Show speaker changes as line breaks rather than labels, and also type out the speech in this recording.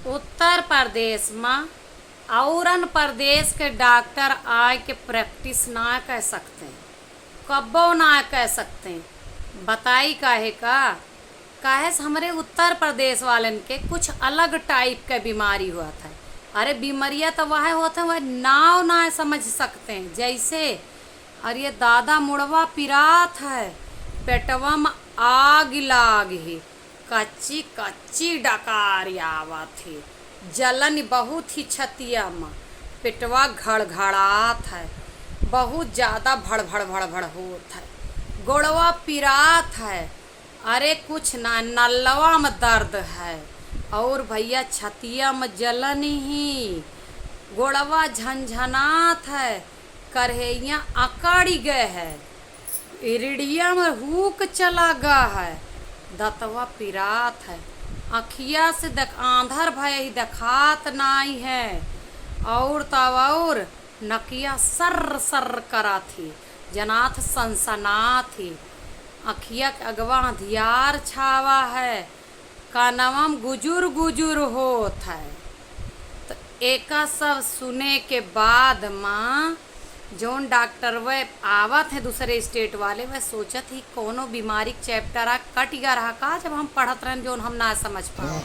उत्तर प्रदेश में औरन प्रदेश के डॉक्टर आए के प्रैक्टिस ना कह सकते, कब्बो ना कह सकते। बताई काहे का? काहे से हमरे उत्तर प्रदेश वालन के कुछ अलग टाइप के बीमारी हुआ था। अरे बीमारियाँ तो वह होते हैं, वह नाव ना समझ सकते हैं। जैसे अरे ये दादा मुड़वा पिरात है, पेटवा में आग लाग ही, कच्ची कच्ची डकारी आवत है, जलन बहुत ही छतिया में, पेटवा घड़घड़ात है, बहुत ज़्यादा भड़भड़ भड़भड़ होत है, गोड़वा पिरात है। अरे कुछ ना, नलवा में दर्द है, और भैया छतिया में जलन ही, गोड़वा झनझनात है, करहैया अकड़ गए है, इरिडिया में हुक चला गया है, दतवा पिरात है, अखिया से आंधर भय ही दिखात नाई है, और तब और नकिया सर सर करा थी, जनाथ सनसना थी, अखिया के अगवा अंधियार छावा है, कानवम गुजुर गुजुर होत है। तो एका सब सुने के बाद माँ जोन डॉक्टर वे आवत है दूसरे स्टेट वाले, वह सोचत ही कोनो बीमारी चैप्टर आ कट गया रहा का, जब हम पढ़त रहन जोन हम ना समझ पाओ।